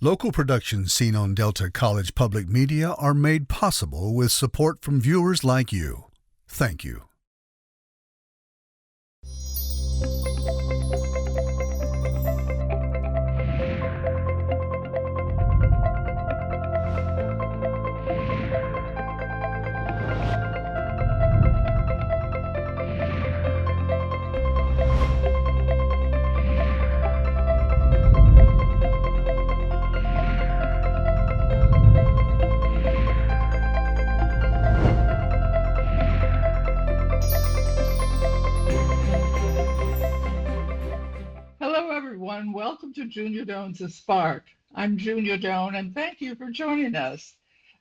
Local productions seen on Delta College Public Media are made possible with support from viewers like you. Thank you. Hello, everyone. Welcome to Junia Doan's Spark. I'm Junia Doan, and thank you for joining us.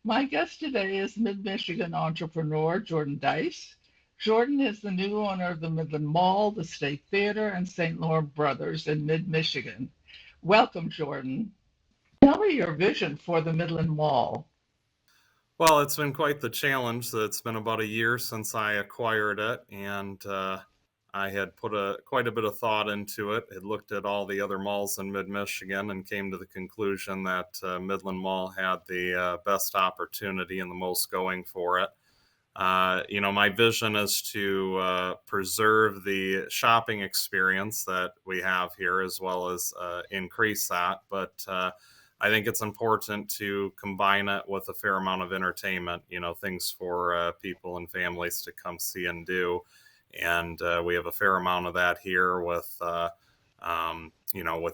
My guest today is Mid-Michigan entrepreneur Jordan Dice. Jordan is the new owner of the Midland Mall, the State Theater, and St. Laurent Brothers in Mid-Michigan. Welcome, Jordan. Tell me your vision for the Midland Mall. Well, it's been quite the challenge. It's been about a year since I acquired it, and I had put quite a bit of thought into it. Had looked at all the other malls in mid-Michigan and came to the conclusion that Midland Mall had the best opportunity and the most going for it. My vision is to preserve the shopping experience that we have here, as well as increase that. But I think it's important to combine it with a fair amount of entertainment, things for people and families to come see and do. And we have a fair amount of that here with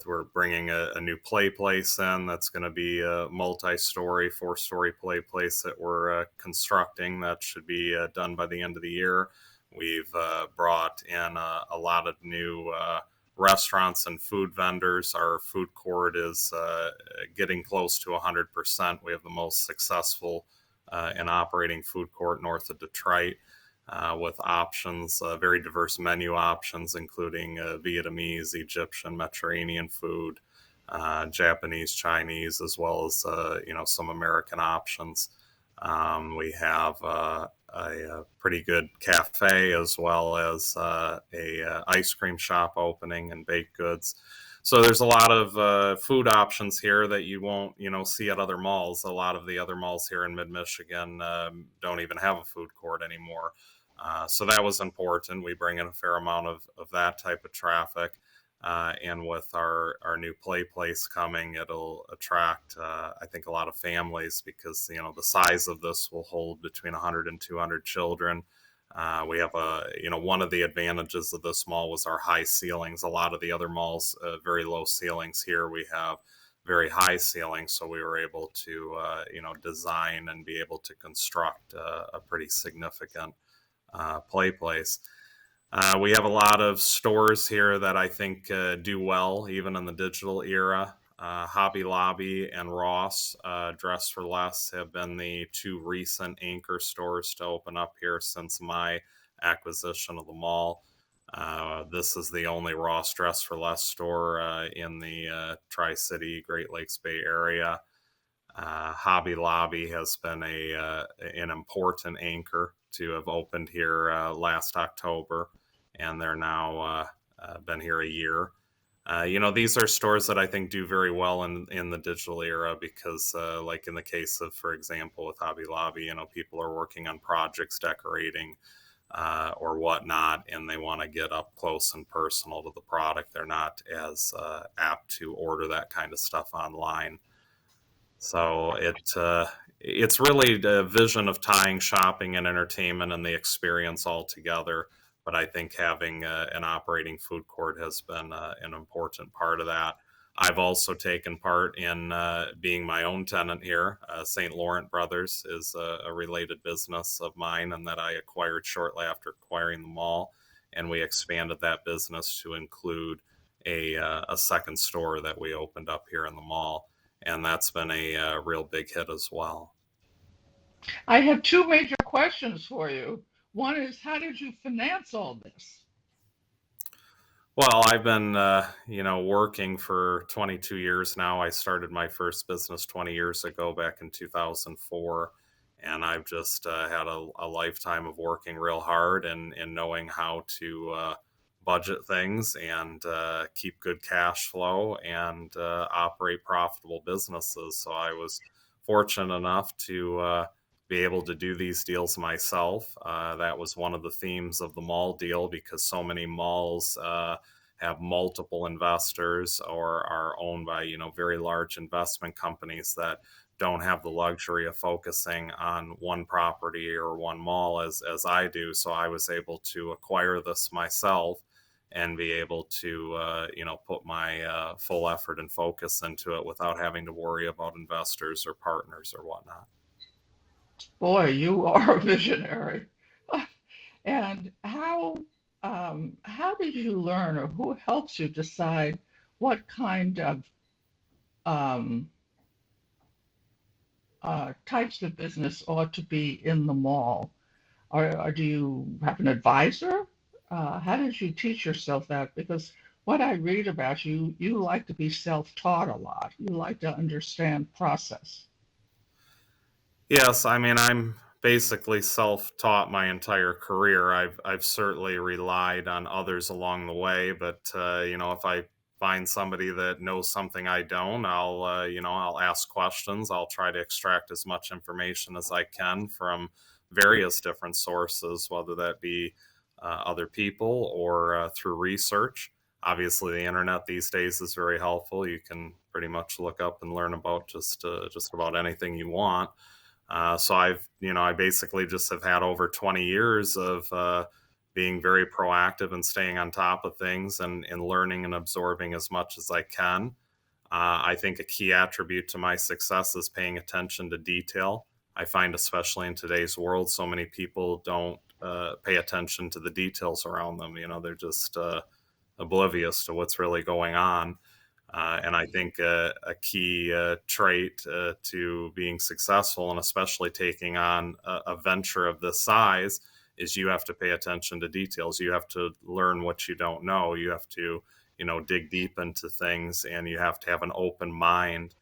we're bringing a new play place in that's going to be a multi-story, 4-story play place that we're constructing that should be done by the end of the year. We've brought in a lot of new restaurants and food vendors. Our food court is getting close to 100%. We have the most successful and operating food court north of Detroit. With options, very diverse menu options, including Vietnamese, Egyptian, Mediterranean food, Japanese, Chinese, as well as, some American options. We have a pretty good cafe, as well as a ice cream shop opening and baked goods. So there's a lot of food options here that you won't, see at other malls. A lot of the other malls here in mid-Michigan don't even have a food court anymore. So that was important. We bring in a fair amount of that type of traffic. And with our new play place coming, it'll attract, I think, a lot of families because, the size of this will hold between 100 and 200 children. We have one of the advantages of this mall was our high ceilings. A lot of the other malls, very low ceilings. Here we have very high ceilings. So we were able to, design and be able to construct a pretty significant play place. We have a lot of stores here that I think do well, even in the digital era. Hobby Lobby and Ross, Dress for Less, have been the two recent anchor stores to open up here since my acquisition of the mall. This is the only Ross Dress for Less store in the Tri-City, Great Lakes Bay Area. Hobby Lobby has been an important anchor to have opened here last October, and they're now been here a year. These are stores that I think do very well in the digital era because, like in the case of, for example, with Hobby Lobby, people are working on projects, decorating, or whatnot, and they want to get up close and personal to the product. They're not as apt to order that kind of stuff online. So it's really the vision of tying shopping and entertainment and the experience all together. But I think having an operating food court has been an important part of that. I've also taken part in being my own tenant here. St. Laurent Brothers is a related business of mine and that I acquired shortly after acquiring the mall. And we expanded that business to include a second store that we opened up here in the mall. And that's been a real big hit as well. I have two major questions for you. One is, how did you finance all this? Well, I've been, working for 22 years now. I started my first business 20 years ago, back in 2004. And I've just had a lifetime of working real hard and knowing how to budget things and keep good cash flow and operate profitable businesses. So I was fortunate enough to be able to do these deals myself. That was one of the themes of the mall deal, because so many malls have multiple investors or are owned by, very large investment companies that don't have the luxury of focusing on one property or one mall as I do. So I was able to acquire this myself and be able to, put my full effort and focus into it without having to worry about investors or partners or whatnot. Boy, you are a visionary. And how did you learn, or who helps you decide what kind of um, types of business ought to be in the mall? Or do you have an advisor? How did you teach yourself that? Because what I read about you, you like to be self-taught a lot. You like to understand process. Yes, I mean, I'm basically self-taught my entire career. I've certainly relied on others along the way, but if I find somebody that knows something I don't, I'll ask questions. I'll try to extract as much information as I can from various different sources, whether that be other people or through research. Obviously, the internet these days is very helpful. You can pretty much look up and learn about just about anything you want. So I basically just have had over 20 years of being very proactive and staying on top of things and learning and absorbing as much as I can. I think a key attribute to my success is paying attention to detail. I find, especially in today's world, so many people don't pay attention to the details around them. They're just oblivious to what's really going on. And I think a key trait to being successful, and especially taking on a venture of this size, is you have to pay attention to details. You have to learn what you don't know. You have to, dig deep into things, and you have to have an open mind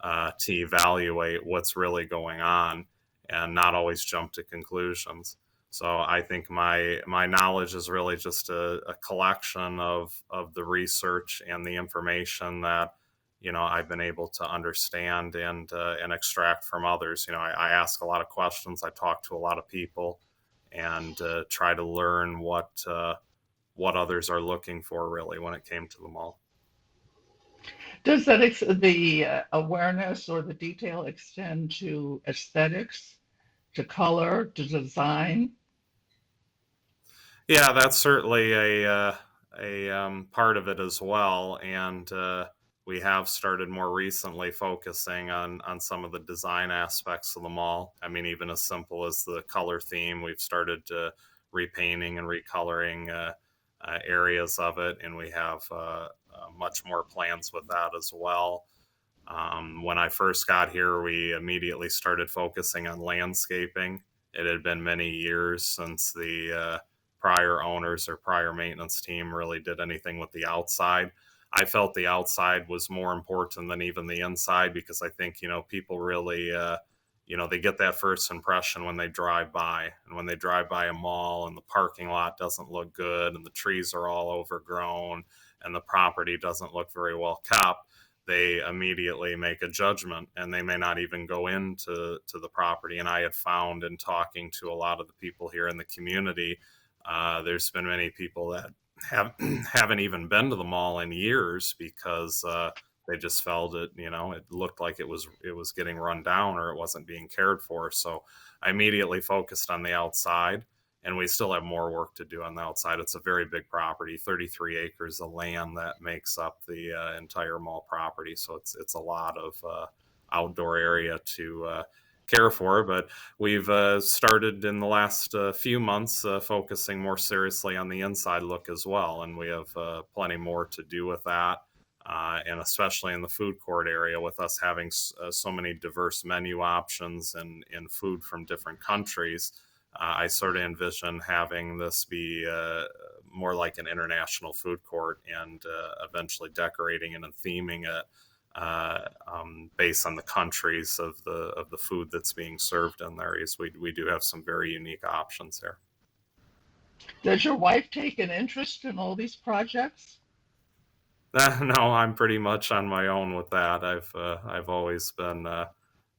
to evaluate what's really going on and not always jump to conclusions. So I think my knowledge is really just a collection of the research and the information that I've been able to understand and extract from others. I ask a lot of questions. I talk to a lot of people, and try to learn what others are looking for really when it came to the mall. Does the awareness or the detail extend to aesthetics, to color, to design? Yeah, that's certainly a part of it as well, and we have started more recently focusing on some of the design aspects of the mall. I mean, even as simple as the color theme, we've started repainting and recoloring areas of it, and we have much more plans with that as well. When I first got here, we immediately started focusing on landscaping. It had been many years since the prior owners or prior maintenance team really did anything with the outside. I felt the outside was more important than even the inside, because I think, people really, they get that first impression when they drive by. And when they drive by a mall and the parking lot doesn't look good and the trees are all overgrown and the property doesn't look very well kept, they immediately make a judgment, and they may not even go into the property. And I had found, in talking to a lot of the people here in the community, there's been many people that haven't even been to the mall in years, because they just felt it. It looked like it was getting run down, or it wasn't being cared for. So I immediately focused on the outside, and we still have more work to do on the outside. It's a very big property, 33 acres of land that makes up the entire mall property. So it's a lot of outdoor area to care for. But we've started in the last few months focusing more seriously on the inside look as well, and we have plenty more to do with that. And especially in the food court area, with us having so many diverse menu options and food from different countries, I sort of envision having this be more like an international food court, and eventually decorating it and theming it based on the countries of the food that's being served in there. Is we do have some very unique options there. Does your wife take an interest in all these projects? No, I'm pretty much on my own with that. I've always been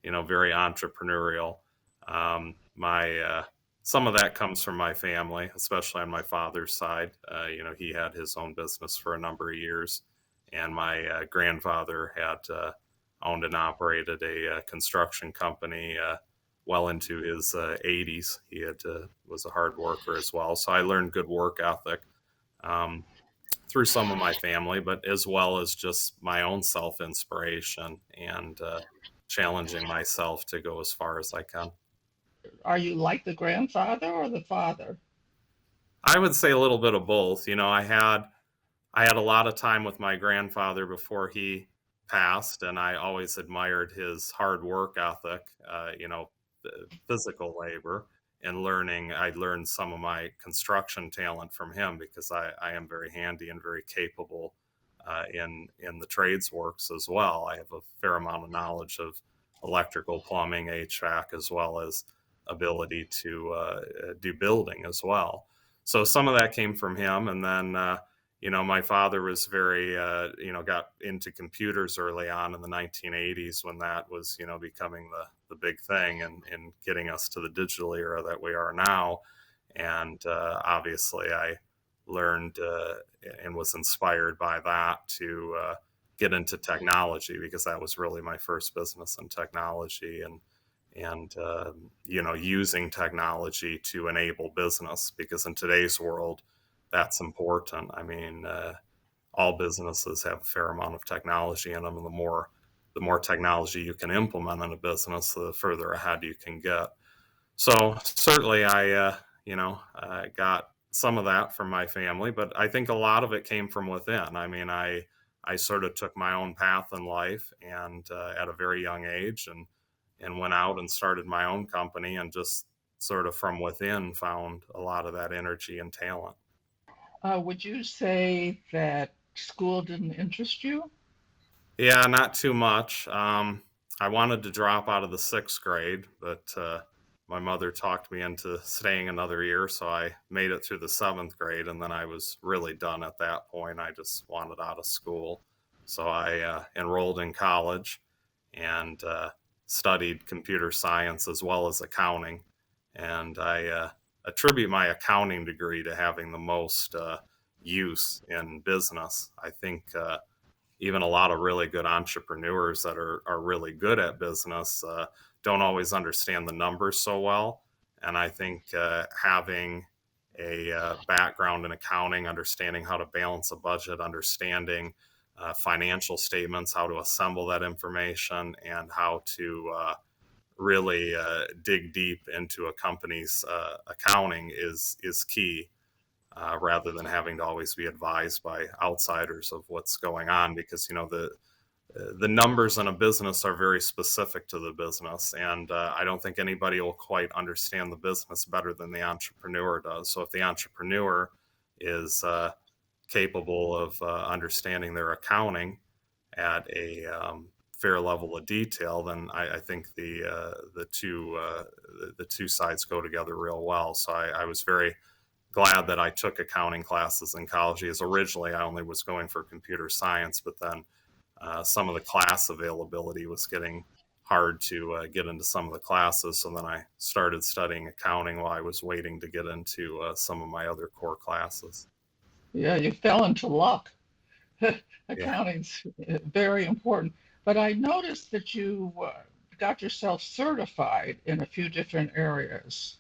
very entrepreneurial. My Some of that comes from my family, especially on my father's side. He had his own business for a number of years, and my grandfather had owned and operated a construction company well into his 80s. He had was a hard worker as well, so I learned good work ethic. Um, Through some of my family, but as well as just my own self inspiration and challenging myself to go as far as I can. Are you like the grandfather or the father? I would say a little bit of both. I had a lot of time with my grandfather before he passed, and I always admired his hard work ethic, physical labor, and learning. I learned some of my construction talent from him because I am very handy and very capable in the trades works as well. I have a fair amount of knowledge of electrical, plumbing, HVAC, as well as ability to do building as well. So some of that came from him, and then my father was very, got into computers early on in the 1980s when that was, becoming the big thing and getting us to the digital era that we are now. And obviously, I learned and was inspired by that to get into technology because that was really my first business in technology and using technology to enable business because in today's world that's important. I mean, all businesses have a fair amount of technology in them, and the more technology you can implement in a business, the further ahead you can get. So certainly, I got some of that from my family, but I think a lot of it came from within. I mean, I sort of took my own path in life, and at a very young age, and went out and started my own company, and just sort of from within found a lot of that energy and talent. Would you say that school didn't interest you? Yeah, not too much. I wanted to drop out of the sixth grade, but my mother talked me into staying another year, so I made it through the seventh grade, and then I was really done at that point. I just wanted out of school. So I enrolled in college and studied computer science as well as accounting. And I attribute my accounting degree to having the most use in business. I think even a lot of really good entrepreneurs that are really good at business don't always understand the numbers so well. And I think having a background in accounting, understanding how to balance a budget, understanding financial statements, how to assemble that information, and how to really dig deep into a company's accounting is key rather than having to always be advised by outsiders of what's going on because the numbers in a business are very specific to the business, and I don't think anybody will quite understand the business better than the entrepreneur does. So if the entrepreneur is capable of understanding their accounting at a fair level of detail, then I think the two sides go together real well. So I was very glad that I took accounting classes in college. As originally I only was going for computer science, but then some of the class availability was getting hard to get into some of the classes. So then I started studying accounting while I was waiting to get into some of my other core classes. Yeah, you fell into luck. Yeah. Accounting's very important. But I noticed that you got yourself certified in a few different areas,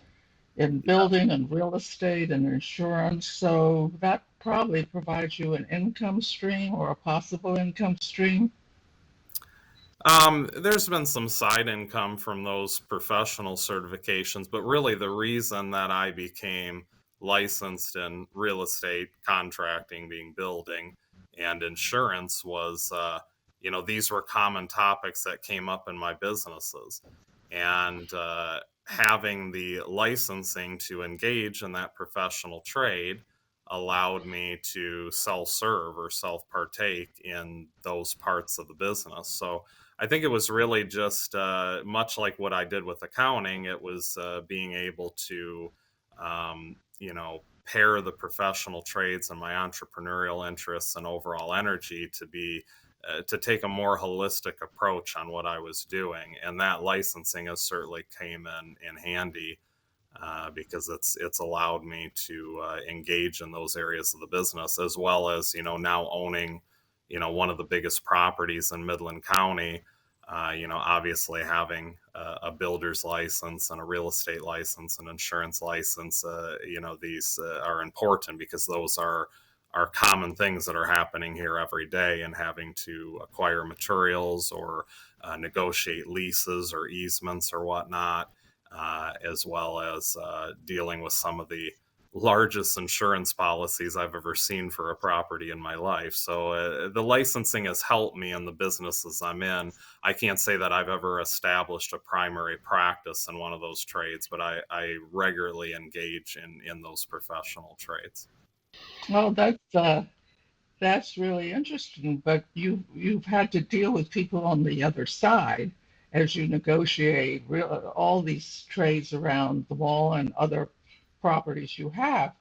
in building and real estate and insurance. So that probably provides you an income stream or a possible income stream. There's been some side income from those professional certifications, but really the reason that I became licensed in real estate, contracting, being building, and insurance was, these were common topics that came up in my businesses. And having the licensing to engage in that professional trade allowed me to self serve or self partake in those parts of the business. So I think it was really just much like what I did with accounting. It was being able to, pair the professional trades and my entrepreneurial interests and overall energy to take a more holistic approach on what I was doing. And that licensing has certainly came in handy, because it's allowed me to engage in those areas of the business, as well as, now owning, one of the biggest properties in Midland County. Obviously having a builder's license and a real estate license and insurance license, these are important, because those are common things that are happening here every day, and having to acquire materials or negotiate leases or easements or whatnot, as well as dealing with some of the largest insurance policies I've ever seen for a property in my life. So the licensing has helped me in the businesses I'm in. I can't say that I've ever established a primary practice in one of those trades, but I regularly engage in those professional trades. Well, that's really interesting. But you've had to deal with people on the other side as you negotiate all these trades around the mall and other properties you have.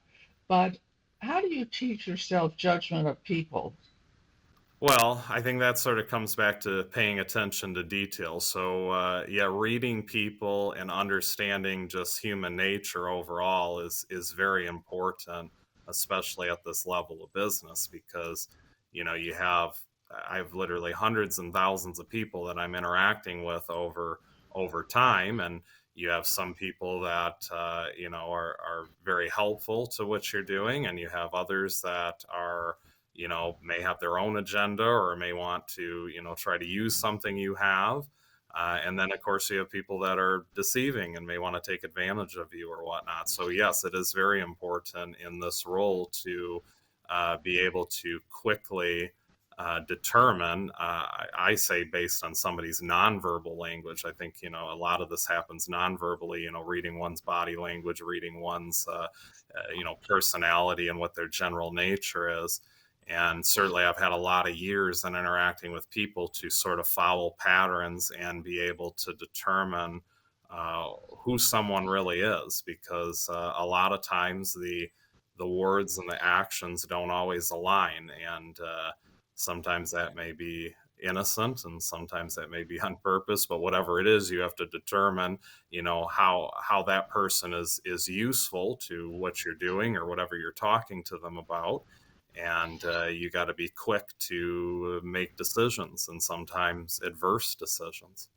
But how do you teach yourself judgment of people? Well, I think that sort of comes back to paying attention to detail. So, yeah, reading people and understanding just human nature overall is very important, especially at this level of business, because I have literally hundreds and thousands of people that I'm interacting with over time, and you have some people that are very helpful to what you're doing, and you have others that are may have their own agenda, or may want to, try to use something you have. And then, of course, you have people that are deceiving and may want to take advantage of you or whatnot. So, yes, it is very important in this role to be able to quickly determine, I say, based on somebody's nonverbal language. I think, a lot of this happens nonverbally, reading one's body language, reading one's, personality and what their general nature is. And certainly, I've had a lot of years in interacting with people to sort of follow patterns and be able to determine who someone really is, because a lot of times the words and the actions don't always align, and sometimes that may be innocent, and sometimes that may be on purpose. But whatever it is, you have to determine, how that person is useful to what you're doing or whatever you're talking to them about. And you got to be quick to make decisions, and sometimes adverse decisions.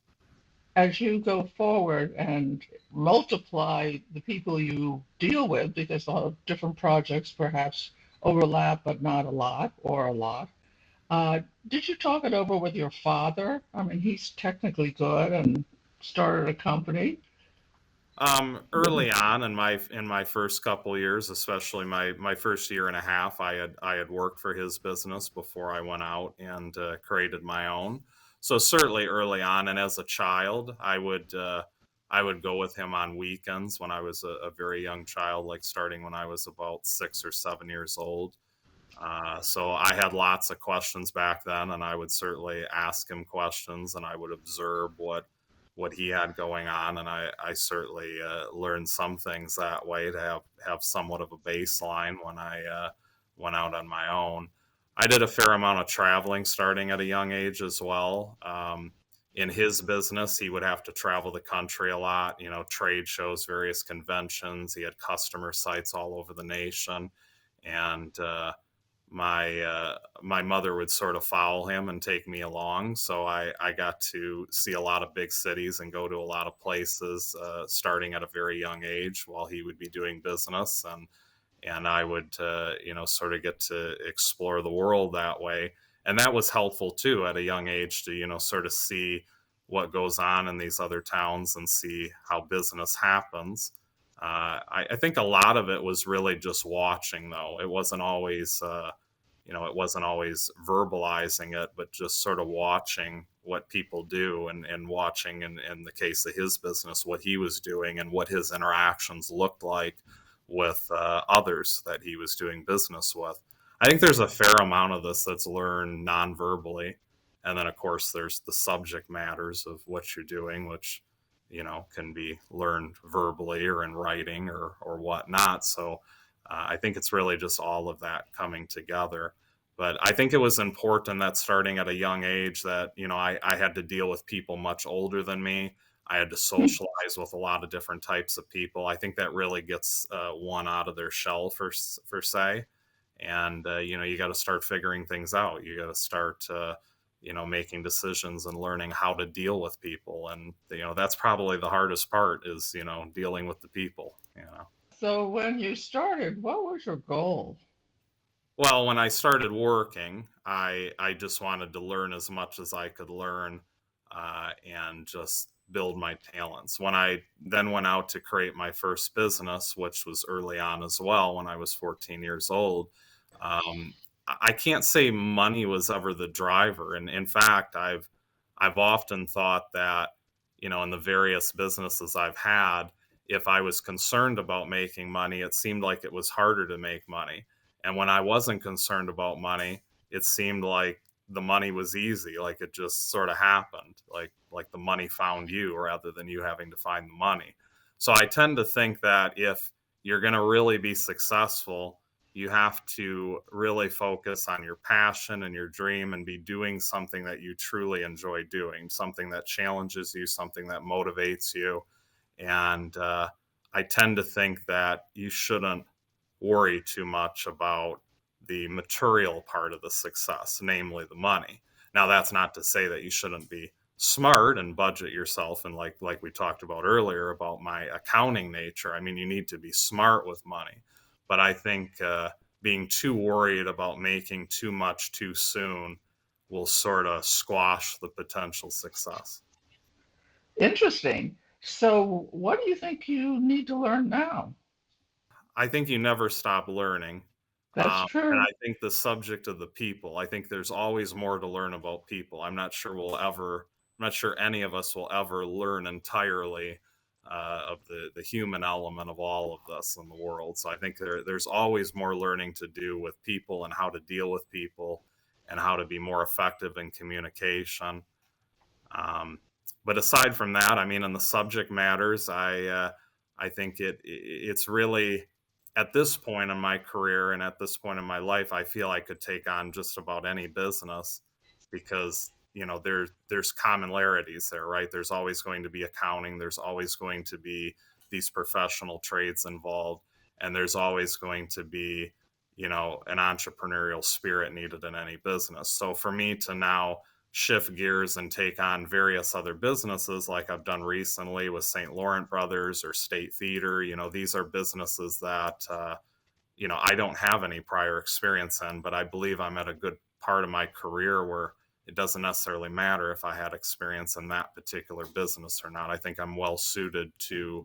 As you go forward and multiply the people you deal with, because all different projects perhaps overlap, but not a lot or a lot. Did you talk it over with your father? I mean, he's technically good and started a company. Early on in my first couple years, especially my first year and a half, I had worked for his business before I went out and created my own. So certainly early on, and as a child, I would go with him on weekends when I was a very young child, like starting when I was about 6 or 7 years old. So I had lots of questions back then, and I would certainly ask him questions, and I would observe what he had going on, and I certainly learned some things that way to have somewhat of a baseline when I went out on my own. I did a fair amount of traveling starting at a young age as well. In his business, he would have to travel the country a lot, trade shows, various conventions. He had customer sites all over the nation, and my mother would sort of follow him and take me along. So I got to see a lot of big cities and go to a lot of places, starting at a very young age while he would be doing business. And I would, sort of get to explore the world that way. And that was helpful too at a young age to, sort of see what goes on in these other towns and see how business happens. I think a lot of it was really just watching, though. It wasn't always verbalizing it, but just sort of watching what people do, and watching, in the case of his business, what he was doing and what his interactions looked like with others that he was doing business with. I think there's a fair amount of this that's learned non-verbally. And then, of course, there's the subject matters of what you're doing, which can be learned verbally or in writing or whatnot. So I think it's really just all of that coming together. But I think it was important that starting at a young age that, I had to deal with people much older than me. I had to socialize with a lot of different types of people. I think that really gets one out of their shell, for say. And, you got to start figuring things out. You got to start, making decisions and learning how to deal with people. And, that's probably the hardest part is, dealing with the people. So when you started, what was your goal? Well, when I started working, I just wanted to learn as much as I could learn, and just build my talents. When I then went out to create my first business, which was early on as well, when I was 14 years old, I can't say money was ever the driver. And in fact, I've often thought that, in the various businesses I've had, if I was concerned about making money, it seemed like it was harder to make money. And when I wasn't concerned about money, it seemed like the money was easy, like it just sort of happened, like the money found you rather than you having to find the money. So I tend to think that if you're going to really be successful, you have to really focus on your passion and your dream and be doing something that you truly enjoy doing, something that challenges you, something that motivates you. And I tend to think that you shouldn't worry too much about the material part of the success, namely the money. Now, that's not to say that you shouldn't be smart and budget yourself. And like we talked about earlier about my accounting nature, I mean, you need to be smart with money. But I think being too worried about making too much too soon will sort of squash the potential success. Interesting. So what do you think you need to learn now? I think you never stop learning. That's And true. I think the subject of the people, I think there's always more to learn about people. I'm not sure any of us will ever learn entirely of the human element of all of this in the world. So I think there's always more learning to do with people and how to deal with people and how to be more effective in communication. Um, but aside from that, I mean, in the subject matters, I think it's really at this point in my career and at this point in my life, I feel I could take on just about any business because there's commonalities there, right? There's always going to be accounting, there's always going to be these professional trades involved, and there's always going to be an entrepreneurial spirit needed in any business. So for me to now shift gears and take on various other businesses like I've done recently with St. Laurent Brothers or State Theater. These are businesses that, I don't have any prior experience in, but I believe I'm at a good part of my career where it doesn't necessarily matter if I had experience in that particular business or not. I think I'm well suited to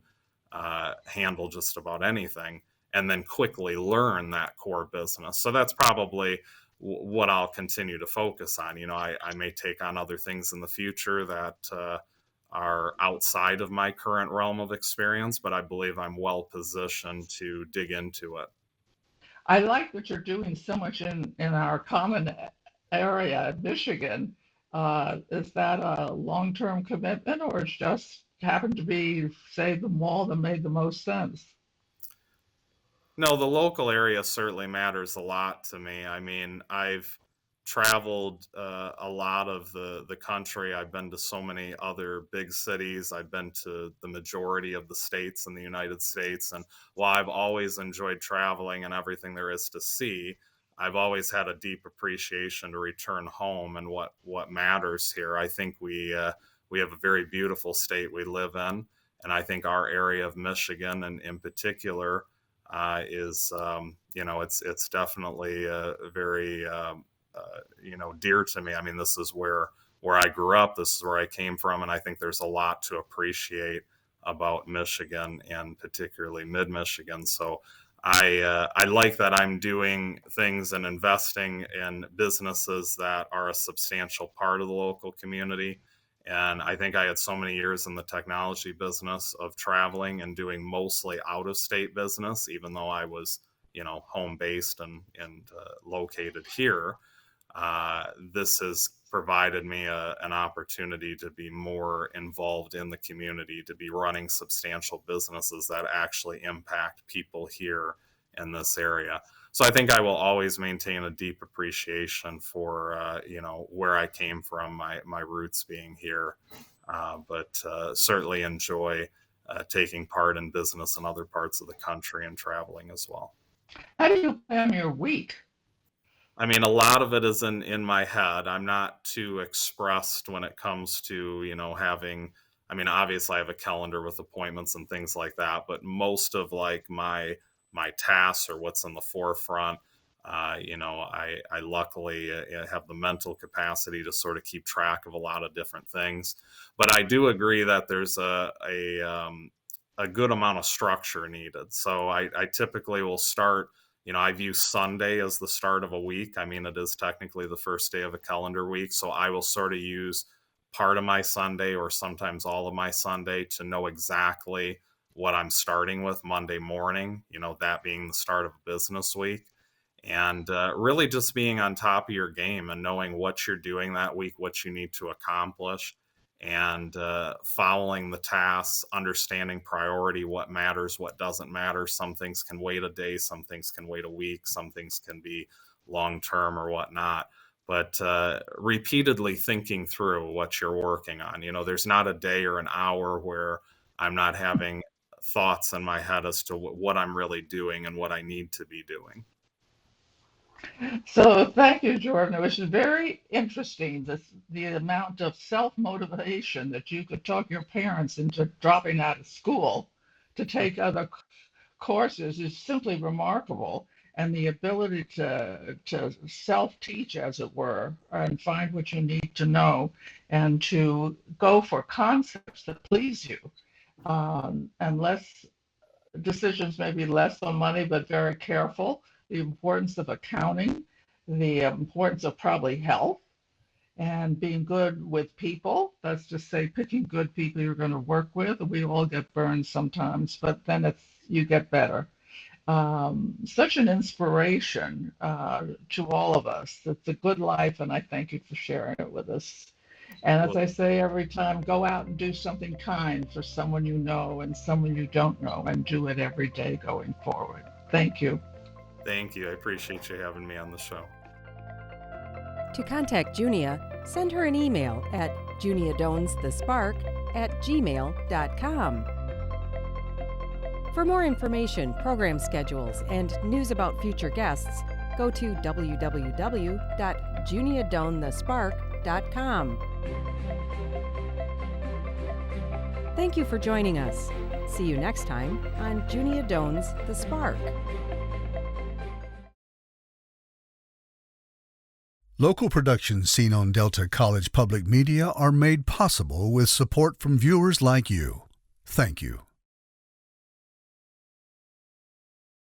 handle just about anything and then quickly learn that core business. So that's probably what I'll continue to focus on. I may take on other things in the future that are outside of my current realm of experience, but I believe I'm well positioned to dig into it. I like that you're doing so much in our common area, Michigan. Is that a long-term commitment, or it's just happened to be, say, the mall that made the most sense? No, the local area certainly matters a lot to me. I mean, I've traveled a lot of the country. I've been to so many other big cities. I've been to the majority of the states in the United States. And while I've always enjoyed traveling and everything there is to see, I've always had a deep appreciation to return home and what matters here. I think we have a very beautiful state we live in, and I think our area of Michigan, and in particular, is it's definitely very dear to me. I mean, this is where I grew up. This is where I came from, and I think there's a lot to appreciate about Michigan and particularly mid Michigan. So I like that I'm doing things and investing in businesses that are a substantial part of the local community. And I think I had so many years in the technology business of traveling and doing mostly out of state business, even though I was, home based and located here. This has provided me an opportunity to be more involved in the community, to be running substantial businesses that actually impact people here in this area. So I think I will always maintain a deep appreciation for, where I came from, my roots being here, but certainly enjoy taking part in business in other parts of the country and traveling as well. How do you plan your week? I mean, a lot of it is in my head. I'm not too expressed when it comes to, having, I mean, obviously I have a calendar with appointments and things like that, but most of like my tasks or what's in the forefront, I luckily have the mental capacity to sort of keep track of a lot of different things. But I do agree that there's a good amount of structure needed. So I typically will start, I view Sunday as the start of a week. I mean, it is technically the first day of a calendar week. So I will sort of use part of my Sunday or sometimes all of my Sunday to know exactly what I'm starting with Monday morning, that being the start of a business week. And really just being on top of your game and knowing what you're doing that week, what you need to accomplish, and following the tasks, understanding priority, what matters, what doesn't matter. Some things can wait a day, some things can wait a week, some things can be long-term or whatnot. But repeatedly thinking through what you're working on. There's not a day or an hour where I'm not having thoughts in my head as to what I'm really doing and what I need to be doing. So thank you, Jordan. It was very interesting, the amount of self-motivation that you could talk your parents into dropping out of school to take other courses is simply remarkable. And the ability to self-teach, as it were, and find what you need to know and to go for concepts that please you. And less decisions, maybe less on money, but very careful. The importance of accounting, the importance of probably health, and being good with people. That's to say, picking good people you're going to work with. We all get burned sometimes, but then you get better. Such an inspiration to all of us. It's a good life, and I thank you for sharing it with us. And as I say every time, go out and do something kind for someone you know and someone you don't know, and do it every day going forward. Thank you. Thank you. I appreciate you having me on the show. To contact Junia, send her an email at juniadonsthespark@gmail.com. For more information, program schedules, and news about future guests, go to www.juniadonthespark.com. Thank you for joining us. See you next time on Junia Doan's The Spark. Local productions seen on Delta College Public Media are made possible with support from viewers like you. Thank you.